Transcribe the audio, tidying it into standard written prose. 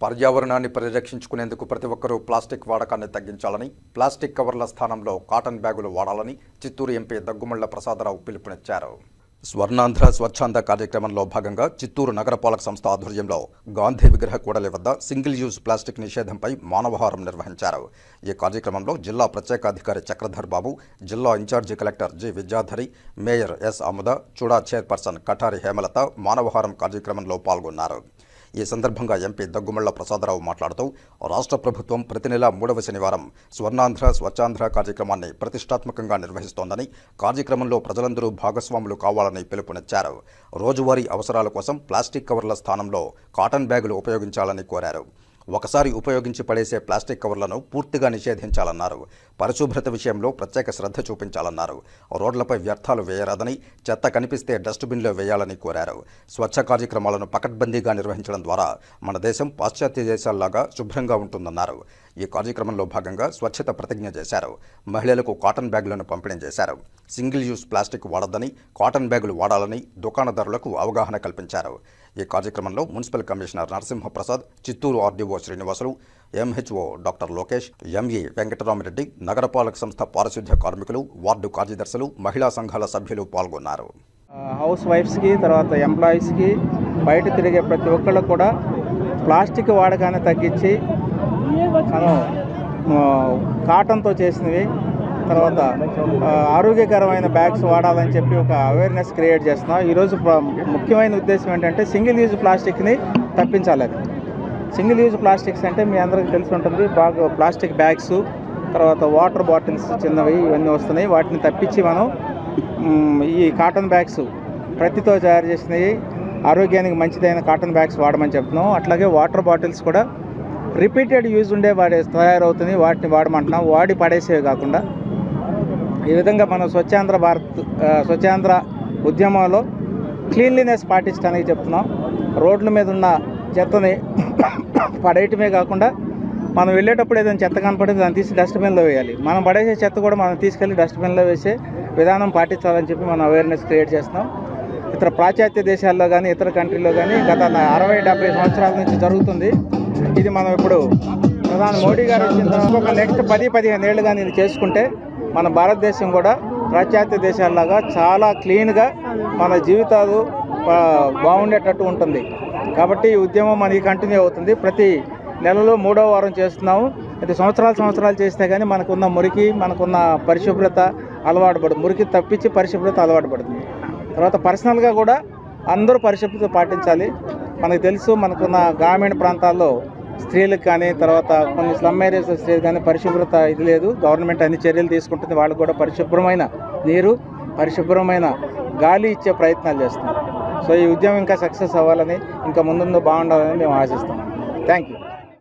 పర్యావరణాన్ని పరిరక్షించుకునేందుకు ప్రతి ఒక్కరూ ప్లాస్టిక్ వాడకాన్ని తగ్గించాలని, ప్లాస్టిక్ కవర్ల స్థానంలో కాటన్ బ్యాగులు వాడాలని చిత్తూరు ఎంపీ దగ్గుమళ్ల ప్రసాదరావు పిలుపునిచ్చారు. స్వర్ణాంధ్ర స్వచ్ఛాంధ్ర కార్యక్రమంలో భాగంగా చిత్తూరు నగరపాలక సంస్థ ఆధ్వర్యంలో గాంధీ విగ్రహ కూడలి వద్ద సింగిల్ యూజ్ ప్లాస్టిక్ నిషేధంపై మానవహారం నిర్వహించారు. ఈ కార్యక్రమంలో జిల్లా ప్రత్యేకాధికారి చక్రధర్ బాబు, జిల్లా in charge collector G Vidyadhari, mayor S Amuda, Chuda chairperson Kathari Hemalatha మానవహారం కార్యక్రమంలో పాల్గొన్నారు. ఈ సందర్భంగా ఎంపీ దగ్గుమళ్ల ప్రసాదరావు మాట్లాడుతూ, రాష్ట్ర ప్రభుత్వం ప్రతి నెల 3వ శనివారం స్వర్ణాంధ్ర స్వచ్ఛాంధ్ర కార్యక్రమాన్ని ప్రతిష్టాత్మకంగా నిర్వహిస్తోందని, కార్యక్రమంలో ప్రజలందరూ భాగస్వాములు కావాలని పిలుపునిచ్చారు. రోజువారీ అవసరాల కోసం ప్లాస్టిక్ కవర్ల స్థానంలో కాటన్ బ్యాగులు ఉపయోగించాలని కోరారు. ఒకసారి ఉపయోగించి పడేసే ప్లాస్టిక్ కవర్లను పూర్తిగా నిషేధించాలన్నారు. పరిశుభ్రత విషయంలో ప్రత్యేక శ్రద్ధ చూపించాలన్నారు. రోడ్లపై వ్యర్థాలు వేయరాదని, చెత్త కనిపిస్తే డస్ట్బిన్లో వేయాలని కోరారు. స్వచ్ఛ కార్యక్రమాలను పకడ్బందీగా నిర్వహించడం ద్వారా మన దేశం పాశ్చాత్య దేశాల్లాగా శుభ్రంగా ఉంటుందన్నారు. ఈ కార్యక్రమంలో భాగంగా స్వచ్ఛత ప్రతిజ్ఞ చేశారు. మహిళలకు కాటన్ బ్యాగులను పంపిణీ చేశారు. సింగిల్ యూజ్ ప్లాస్టిక్ వాడొద్దని, కాటన్ బ్యాగులు వాడాలని దుకాణదారులకు అవగాహన కల్పించారు. ఈ కార్యక్రమంలో municipal commissioner Narasimha Prasad, Chittoor RDO Srinivasulu, MHO doctor Lokesh, ME Venkatarami Reddy, నగరపాలక సంస్థ పారిశుద్ధ్య కార్మికులు, వార్డు కార్యదర్శులు, మహిళా సంఘాల సభ్యులు పాల్గొన్నారు. హౌస్ వైఫ్స్కి, తర్వాత ఎంప్లాయీస్కి, బయట తిరిగే ప్రతి ఒక్కళ్ళకు కూడా ప్లాస్టిక్ వాడకాన్ని తగ్గించి మనం కాటన్తో చేసినవి, తర్వాత ఆరోగ్యకరమైన బ్యాగ్స్ వాడాలని చెప్పి ఒక అవేర్నెస్ క్రియేట్ చేస్తున్నాం. ఈరోజు ముఖ్యమైన ఉద్దేశం ఏంటంటే సింగిల్ యూజ్ ప్లాస్టిక్ని తప్పించాలని. సింగిల్ యూజ్ ప్లాస్టిక్స్ అంటే మీ అందరికీ తెలిసి ఉంటుంది, బాగా ప్లాస్టిక్ బ్యాగ్స్, తర్వాత వాటర్ బాటిల్స్ చిన్నవి ఇవన్నీ వస్తున్నాయి. వాటిని తప్పించి మనం ఈ కాటన్ బ్యాగ్స్, ప్రతితో తయారు చేసినవి, ఆరోగ్యానికి మంచిదైన కాటన్ బ్యాగ్స్ వాడమని చెప్తున్నాం. అట్లాగే వాటర్ బాటిల్స్ కూడా రిపీటెడ్ యూజ్ ఉండే తయారవుతుంది, వాటిని వాడమంటున్నాం. వాడి పడేసేవి కాకుండా ఈ విధంగా మనం స్వచ్ఛాంధ్ర ఉద్యమంలో క్లీన్లీనెస్ పాటించడానికి చెప్తున్నాం. రోడ్ల మీద ఉన్న చెత్తని పడేయటమే కాకుండా మనం వెళ్ళేటప్పుడు ఏదైనా చెత్త కనపడితే దాన్ని తీసి డస్ట్బిన్లో వేయాలి. మనం పడేసే చెత్త కూడా మనం తీసుకెళ్ళి డస్ట్బిన్లో వేసే విధానం పాటించాలని చెప్పి మనం అవేర్నెస్ క్రియేట్ చేస్తున్నాం. ఇతర పాశ్చాత్య దేశాల్లో కానీ ఇతర కంట్రీలో కానీ గత 60-70 సంవత్సరాల నుంచి జరుగుతుంది. ఇది మనం ఇప్పుడు ప్రధాని మోడీ గారు వచ్చిన తర్వాత ఒక నెక్స్ట్ 10-15 ఏళ్ళుగా నేను చేసుకుంటే మన భారతదేశం కూడా పాశ్చాత్య దేశాల్లాగా చాలా క్లీన్గా మన జీవితాలు బాగుండేటట్టు ఉంటుంది. కాబట్టి ఈ ఉద్యమం మనకి కంటిన్యూ అవుతుంది. ప్రతి నెలలో 3వ వారం చేస్తున్నాము. ఇది సంవత్సరాలు చేస్తే కానీ మనకున్న మురికి, మనకున్న పరిశుభ్రత అలవాటు పడుతుంది. మురికి తప్పించి పరిశుభ్రత అలవాటు పడుతుంది. తర్వాత పర్సనల్గా కూడా అందరూ పరిశుభ్రత పాటించాలి. మనకు తెలుసు, మనకున్న గ్రామీణ ప్రాంతాల్లో స్త్రీలకు కానీ, తర్వాత కొన్ని స్లమ్ ఏరియాస్ స్త్రీలు కానీ పరిశుభ్రత ఇది లేదు. గవర్నమెంట్ అన్ని చర్యలు తీసుకుంటుంది. వాళ్ళకు కూడా పరిశుభ్రమైన నీరు, పరిశుభ్రమైన గాలి ఇచ్చే ప్రయత్నాలు చేస్తున్నాం. సో ఈ ఉద్యమం ఇంకా సక్సెస్ అవ్వాలని, ఇంకా ముందు బాగుండాలని మేము ఆశిస్తున్నాం. Thank you.